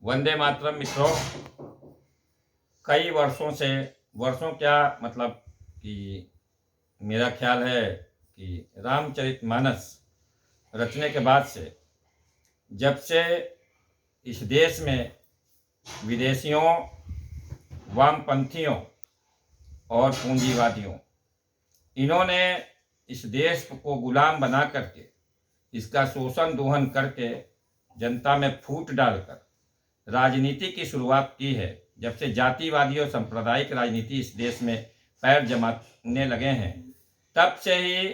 वंदे मातरम मित्रों। कई वर्षों क्या मतलब कि मेरा ख्याल है कि रामचरितमानस रचने के बाद से जब से इस देश में विदेशियों, वामपंथियों और पूंजीवादियों इन्होंने इस देश को गुलाम बना करके इसका शोषण दोहन करके जनता में फूट डालकर राजनीति की शुरुआत की है। जब से जातिवादी और सांप्रदायिक राजनीति इस देश में पैर जमाने लगे हैं, तब से ही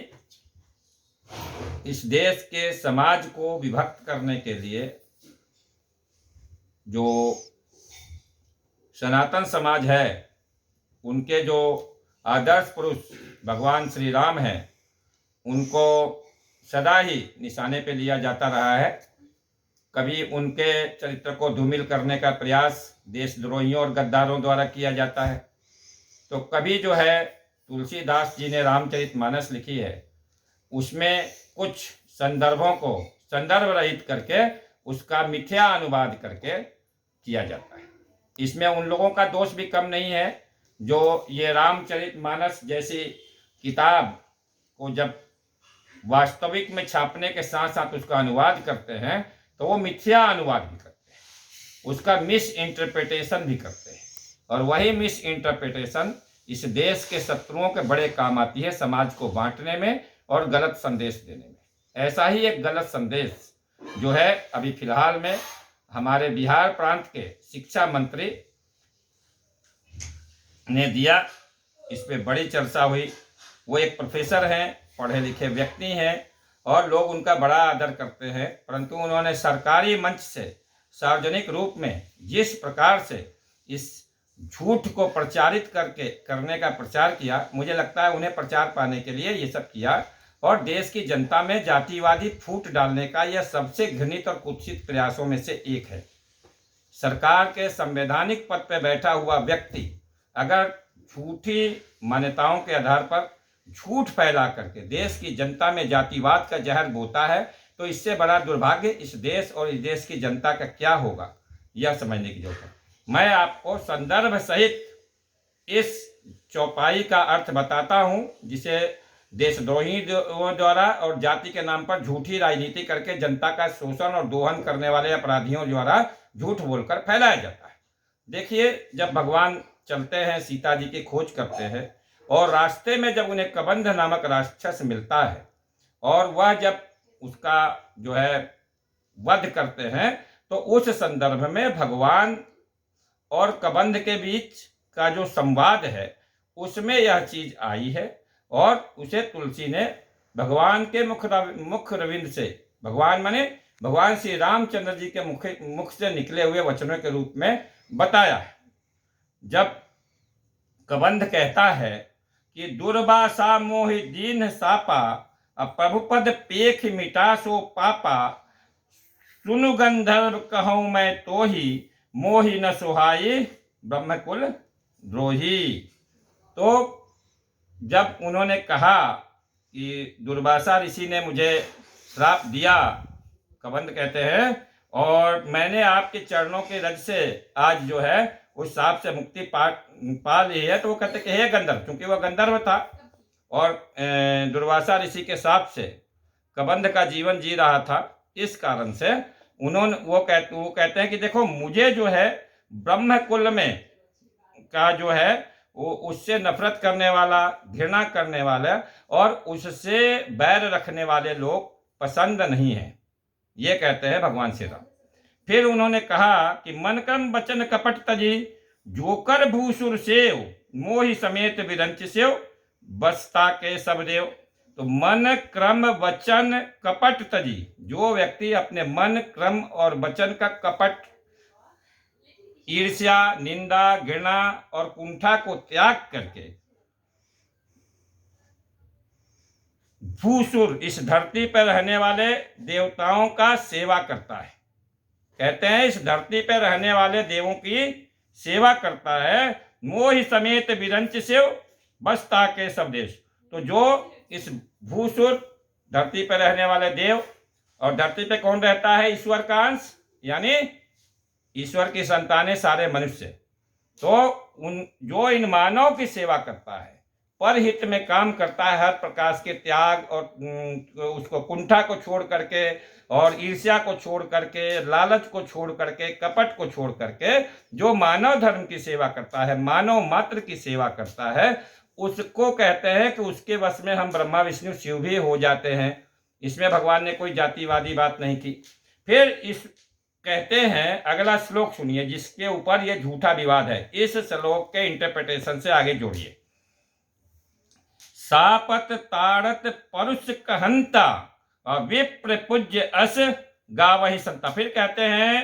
इस देश के समाज को विभक्त करने के लिए जो सनातन समाज है, उनके जो आदर्श पुरुष भगवान श्री राम हैं, उनको सदा ही निशाने पे लिया जाता रहा है। कभी उनके चरित्र को धूमिल करने का प्रयास देशद्रोहियों और गद्दारों द्वारा किया जाता है, तो कभी जो है तुलसीदास जी ने रामचरितमानस लिखी है, उसमें कुछ संदर्भों को संदर्भ रहित करके उसका मिथ्या अनुवाद करके किया जाता है। इसमें उन लोगों का दोष भी कम नहीं है जो ये रामचरितमानस जैसी किताब को जब वास्तविक में छापने के साथ साथ उसका अनुवाद करते हैं तो वो मिथ्या अनुवाद भी करते हैं, उसका मिस इंटरप्रिटेशन भी करते हैं, और वही मिस इंटरप्रिटेशन इस देश के शत्रुओं के बड़े काम आती है, समाज को बांटने में और गलत संदेश देने में। ऐसा ही एक गलत संदेश जो है अभी फिलहाल में हमारे बिहार प्रांत के शिक्षा मंत्री ने दिया, इस पे बड़ी चर्चा हुई। वो एक प्रोफेसर हैं, पढ़े लिखे व्यक्ति हैं और लोग उनका बड़ा आदर करते हैं, परंतु उन्होंने सरकारी मंच से सार्वजनिक रूप में जिस प्रकार से इस झूठ को प्रचारित करने का प्रचार किया, मुझे लगता है उन्हें प्रचार पाने के लिए ये सब किया, और देश की जनता में जातिवादी फूट डालने का यह सबसे घृणित और कुत्सित प्रयासों में से एक है। सरकार के संवैधानिक पद पर बैठा हुआ व्यक्ति अगर झूठी मान्यताओं के आधार पर झूठ फैला करके देश की जनता में जातिवाद का जहर बोता है, तो इससे बड़ा दुर्भाग्य इस देश और इस देश की जनता का क्या होगा, यह समझने की जरूरत है। मैं आपको संदर्भ सहित इस चौपाई का अर्थ बताता हूं, जिसे देशद्रोही द्वारा और जाति के नाम पर झूठी राजनीति करके जनता का शोषण और दोहन करने वाले अपराधियों द्वारा झूठ बोलकर फैलाया जाता है। देखिए, जब भगवान चलते हैं, सीता जी की खोज करते हैं, और रास्ते में जब उन्हें कबंध नामक राक्षस मिलता है और वह जब उसका जो है वध करते हैं, तो उस संदर्भ में भगवान और कबंध के बीच का जो संवाद है उसमें यह चीज आई है, और उसे तुलसी ने भगवान के मुख रविंद से, भगवान माने भगवान श्री रामचंद्र जी के मुख से निकले हुए वचनों के रूप में बताया है। जब कबंध कहता है कि दुर्वासा मोहि दीन सापा, प्रभुपद पेख मिटा सो पापा, सुनु गंधर्व कहूँ मैं तो ही, मोहि न सुहाई ब्रह्मकुल द्रोही। तो जब उन्होंने कहा कि दुर्वासा ऋषि ने मुझे श्राप दिया, कबंध कहते हैं, और मैंने आपके चरणों के रज से आज जो है उस साप से मुक्ति पा ली है, तो वो कहते कि हे गंधर्व, क्योंकि वह गंधर्व था और दुर्वासा ऋषि के साप से कबंध का जीवन जी रहा था, इस कारण से वो कहते हैं कि देखो, मुझे जो है ब्रह्म कुल में का जो है वो उससे नफरत करने वाला, घृणा करने वाला और उससे बैर रखने वाले लोग पसंद नहीं है, ये कहते हैं भगवान श्री राम। फिर उन्होंने कहा कि मन क्रम वचन कपट तजी, जोकर भूसुर सेव, मोहि समेत विरंच सेव, बसता के सब देव। तो मन क्रम वचन कपट तजी, जो व्यक्ति अपने मन क्रम और वचन का कपट, ईर्ष्या, निंदा, घृणा और कुंठा को त्याग करके भूसुर, इस धरती पर रहने वाले देवताओं का सेवा करता है, कहते हैं इस धरती पर रहने वाले देवों की सेवा करता है, मोहि समेत विरंच सेव, बसता के सब देश। तो जो इस भूसुर धरती पर रहने वाले देव, और धरती पे कौन रहता है? ईश्वर का अंश, यानी ईश्वर की संतानें सारे मनुष्य, तो उन जो इन मानव की सेवा करता है, परहित में काम करता है, हर प्रकार के त्याग और उसको कुंठा को छोड़ करके और ईर्ष्या को छोड़ करके, लालच को छोड़ करके, कपट को छोड़ करके जो मानव धर्म की सेवा करता है, मानव मात्र की सेवा करता है, उसको कहते हैं कि उसके वश में हम ब्रह्मा विष्णु शिव भी हो जाते हैं। इसमें भगवान ने कोई जातिवादी बात नहीं की। फिर इस कहते हैं, अगला श्लोक सुनिए जिसके ऊपर यह झूठा विवाद है। इस श्लोक के इंटरप्रिटेशन से आगे जोड़िए। सापत ताड़त परुष कहंता और विप्र पूज्य अस गावहि संता। फिर कहते हैं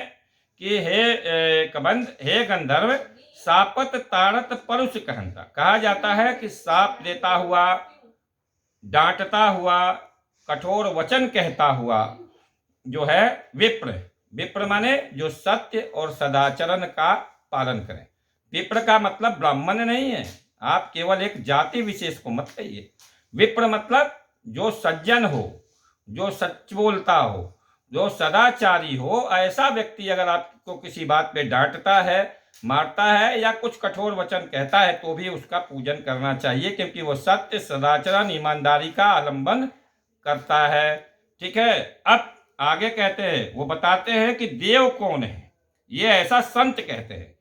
कि हे कबंध, हे गंधर्व, सापत ताड़त परुष कहंता, कहा जाता है कि साप देता हुआ, डांटता हुआ, कठोर वचन कहता हुआ जो है विप्र, विप्र माने जो सत्य और सदाचरण का पालन करें। विप्र का मतलब ब्राह्मण नहीं है, आप केवल एक जाति विशेष को मत कहिए। विप्र मतलब जो सज्जन हो, जो सच बोलता हो, जो सदाचारी हो, ऐसा व्यक्ति अगर आपको किसी बात पे डांटता है, मारता है या कुछ कठोर वचन कहता है तो भी उसका पूजन करना चाहिए, क्योंकि वो सत्य, सदाचरण, ईमानदारी का अवलंबन करता है। ठीक है। अब आगे कहते हैं, वो बताते हैं कि देव कौन है। ये ऐसा संत कहते हैं,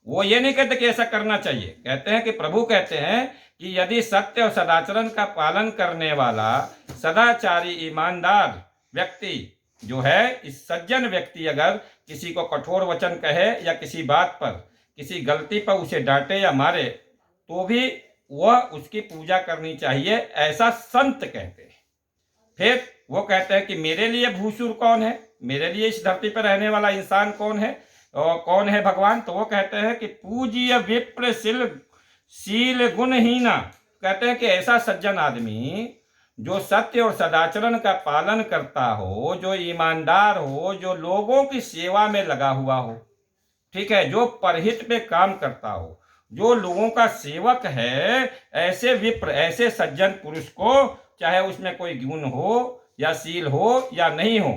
वो ये नहीं कहते कि ऐसा करना चाहिए। कहते हैं कि प्रभु कहते हैं कि यदि सत्य और सदाचरण का पालन करने वाला सदाचारी ईमानदार व्यक्ति जो है, इस सज्जन व्यक्ति अगर किसी को कठोर वचन कहे या किसी बात पर, किसी गलती पर उसे डांटे या मारे, तो भी वह उसकी पूजा करनी चाहिए, ऐसा संत कहते हैं। फिर वो कहते हैं कि मेरे लिए भूसुर कौन है, मेरे लिए इस धरती पर रहने वाला इंसान कौन है और कौन है भगवान। तो वो कहते हैं कि पूज्य विप्र शील गुणहीना। कहते हैं कि ऐसा सज्जन आदमी जो सत्य और सदाचरण का पालन करता हो, जो ईमानदार हो, जो लोगों की सेवा में लगा हुआ हो, ठीक है, जो परहित पे काम करता हो, जो लोगों का सेवक है, ऐसे विप्र, ऐसे सज्जन पुरुष को, चाहे उसमें कोई गुण हो या शील हो या नहीं हो,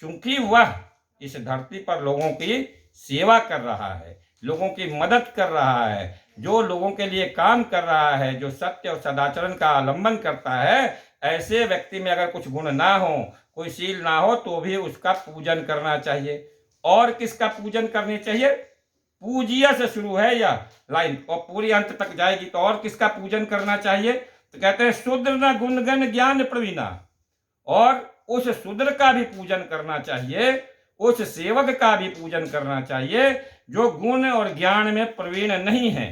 क्योंकि वह इस धरती पर लोगों की सेवा कर रहा है, लोगों की मदद कर रहा है, जो लोगों के लिए काम कर रहा है, जो सत्य और सदाचरण का अवलंबन करता है, ऐसे व्यक्ति में अगर कुछ गुण ना हो, कोई शील ना हो, तो भी उसका पूजन करना चाहिए। और किसका पूजन करनी चाहिए? पूजिया से शुरू है यह लाइन और पूरी अंत तक जाएगी। तो और किसका पूजन करना चाहिए? तो कहते हैं शूद्र न गुणगण ज्ञान प्रवीणा, और उस शूद्र का भी पूजन करना चाहिए, उस सेवक का भी पूजन करना चाहिए जो गुण और ज्ञान में प्रवीण नहीं है,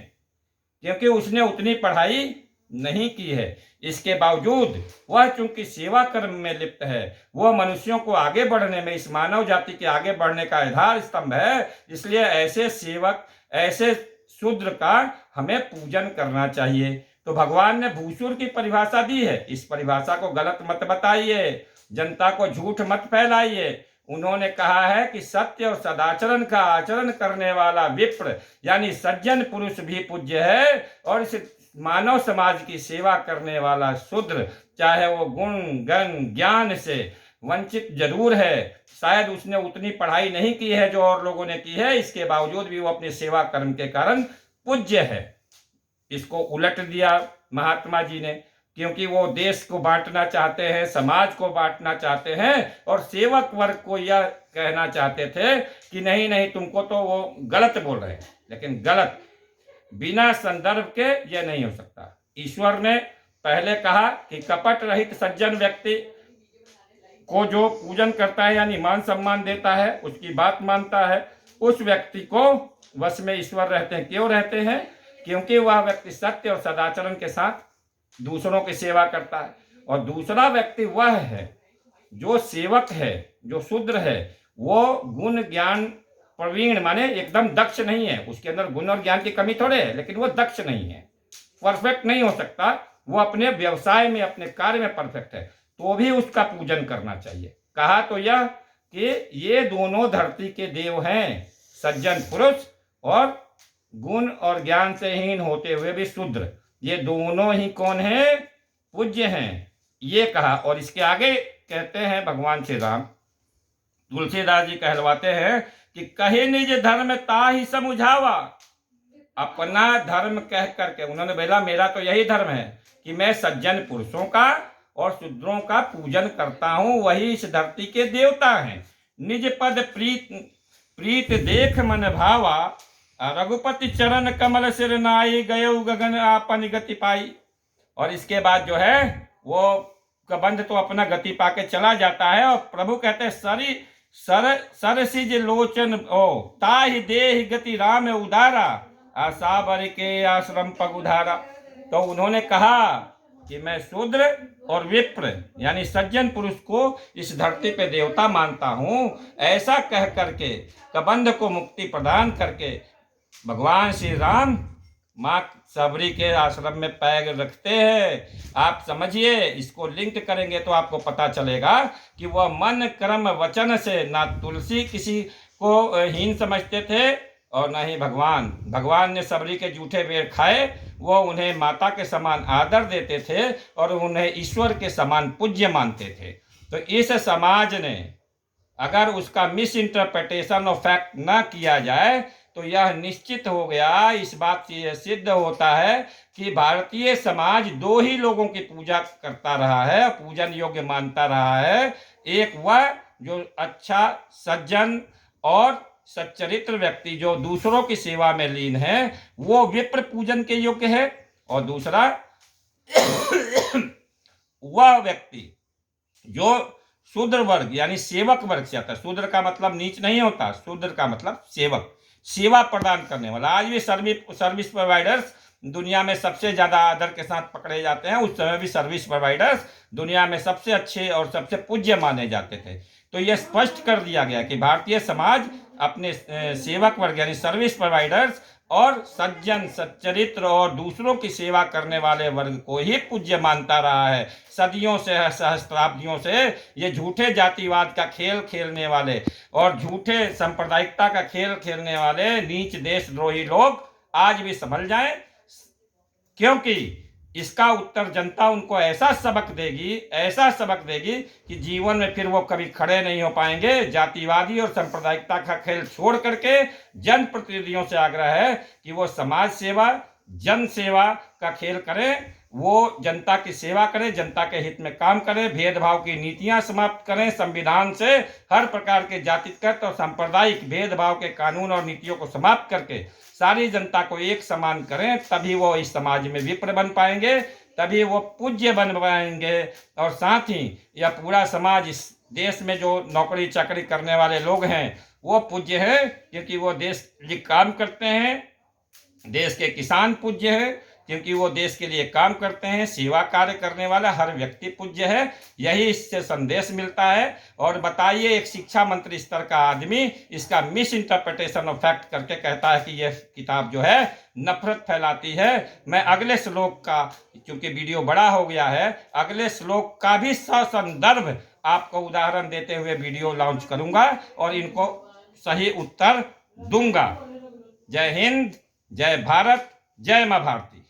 क्योंकि उसने उतनी पढ़ाई नहीं की है। इसके बावजूद वह चूंकि सेवा कर्म में लिप्त है, वह मनुष्यों को आगे बढ़ने में, इस मानव जाति के आगे बढ़ने का आधार स्तंभ है, इसलिए ऐसे सेवक, ऐसे शूद्र का हमें पूजन करना चाहिए। तो भगवान ने भूसुर की परिभाषा दी है, इस परिभाषा को गलत मत बताइए, जनता को झूठ मत फैलाइए। उन्होंने कहा है कि सत्य और सदाचरण का आचरण करने वाला विप्र यानी सज्जन पुरुष भी पूज्य है, और इस मानव समाज की सेवा करने वाला शूद्र, चाहे वो गुण गण ज्ञान से वंचित जरूर है, शायद उसने उतनी पढ़ाई नहीं की है जो और लोगों ने की है, इसके बावजूद भी वो अपने सेवा कर्म के कारण पूज्य है। इसको उलट दिया महात्मा जी ने, क्योंकि वो देश को बांटना चाहते हैं, समाज को बांटना चाहते हैं, और सेवक वर्ग को यह कहना चाहते थे कि नहीं नहीं, तुमको तो वो गलत बोल रहे हैं। लेकिन गलत, बिना संदर्भ के यह नहीं हो सकता। ईश्वर ने पहले कहा कि कपट रहित सज्जन व्यक्ति को जो पूजन करता है यानी मान सम्मान देता है, उसकी बात मानता है, उस व्यक्ति को वश में ईश्वर रहते हैं। क्यों रहते हैं? क्योंकि वह व्यक्ति सत्य और सदाचरण के साथ दूसरों की सेवा करता है। और दूसरा व्यक्ति वह है जो सेवक है, जो शूद्र है, वो गुण ज्ञान प्रवीण माने एकदम दक्ष नहीं है, उसके अंदर गुण और ज्ञान की कमी थोड़े है, लेकिन वो दक्ष नहीं है, परफेक्ट नहीं हो सकता, वो अपने व्यवसाय में, अपने कार्य में परफेक्ट है, तो भी उसका पूजन करना चाहिए। कहा तो यह कि ये दोनों धरती के देव हैं, सज्जन पुरुष और गुण और ज्ञान से हीन होते हुए भी शूद्र, ये दोनों ही कौन है? पूज्य हैं, ये कहा। और इसके आगे कहते हैं भगवान श्री राम, तुलसीदास जी कहलवाते हैं कि कहे निज धर्म ताहि समुझावा। अपना धर्म कह करके उन्होंने बोला मेरा तो यही धर्म है कि मैं सज्जन पुरुषों का और शूद्रों का पूजन करता हूं, वही इस धरती के देवता हैं। निज पद प्रीत देख मन भावा, रघुपति चरण कमल सिर नाई, गयो गगन आपन गति पाई। और इसके बाद जो है वो कबंध तो अपना गति पाके चला जाता है और प्रभु कहते हैं सरसिज लोचन ओ ताहि देहि गति राम उदारा, आसाबर के आश्रम पग उधारा। तो उन्होंने कहा कि मैं शूद्र और विप्र यानी सज्जन पुरुष को इस धरती पे देवता मानता हूं। ऐसा कह करके कबंध को मुक्ति प्रदान करके भगवान श्री राम माँ सबरी के आश्रम में पैर रखते हैं। आप समझिए, इसको लिंक करेंगे तो आपको पता चलेगा कि वह मन कर्म वचन से ना तुलसी किसी को हीन समझते थे और न ही भगवान ने सबरी के जूठे बेर खाए, वो उन्हें माता के समान आदर देते थे और उन्हें ईश्वर के समान पूज्य मानते थे। तो इस समाज ने अगर उसका मिस इंटरप्रिटेशन ऑफ फैक्ट न किया जाए तो यह निश्चित हो गया, इस बात से यह सिद्ध होता है कि भारतीय समाज दो ही लोगों की पूजा करता रहा है, पूजन योग्य मानता रहा है। एक वह जो अच्छा सज्जन और सच्चरित्र व्यक्ति जो दूसरों की सेवा में लीन है वो विप्र पूजन के योग्य है, और दूसरा वह व्यक्ति जो शूद्र वर्ग यानी सेवक वर्ग से आता है। शूद्र का मतलब नीच नहीं होता, शूद्र का मतलब सेवक, सेवा प्रदान करने वाला। आज भी सर्विस प्रोवाइडर्स दुनिया में सबसे ज्यादा आदर के साथ पकड़े जाते हैं, उस समय भी सर्विस प्रोवाइडर्स दुनिया में सबसे अच्छे और सबसे पूज्य माने जाते थे। तो यह स्पष्ट कर दिया गया कि भारतीय समाज अपने सेवक वर्ग यानी सर्विस प्रोवाइडर्स और सज्जन सच्चरित्र और दूसरों की सेवा करने वाले वर्ग को ही पूज्य मानता रहा है। सदियों से सहस्त्राब्दियों से ये झूठे जातिवाद का खेल खेलने वाले और झूठे सांप्रदायिकता का खेल खेलने वाले नीच देशद्रोही लोग आज भी संभल जाएं, क्योंकि इसका उत्तर जनता उनको ऐसा सबक देगी कि जीवन में फिर वो कभी खड़े नहीं हो पाएंगे। जातिवादी और सांप्रदायिकता का खेल छोड़ करके जनप्रतिनिधियों से आग्रह है कि वो समाज सेवा जन सेवा का खेल करें, वो जनता की सेवा करें, जनता के हित में काम करें, भेदभाव की नीतियां समाप्त करें, संविधान से हर प्रकार के जातिगत और सांप्रदायिक भेदभाव के कानून और नीतियों को समाप्त करके सारी जनता को एक समान करें, तभी वो इस समाज में विप्र बन पाएंगे, तभी वो पूज्य बन पाएंगे। और साथ ही यह पूरा समाज, इस देश में जो नौकरी चाकरी करने वाले लोग हैं वो पूज्य हैं, क्योंकि वो देश के लिए काम करते हैं। देश के किसान पूज्य हैं क्योंकि वो देश के लिए काम करते हैं। सेवा कार्य करने वाला हर व्यक्ति पूज्य है, यही इससे संदेश मिलता है। और बताइए, एक शिक्षा मंत्री स्तर का आदमी इसका मिस इंटरप्रिटेशन ऑफ फैक्ट करके कहता है कि यह किताब जो है नफरत फैलाती है। मैं अगले श्लोक का, क्योंकि वीडियो बड़ा हो गया है, अगले श्लोक का भी ससंदर्भ आपको उदाहरण देते हुए वीडियो लॉन्च करूंगा और इनको सही उत्तर दूंगा। जय हिंद, जय भारत, जय मां भारती।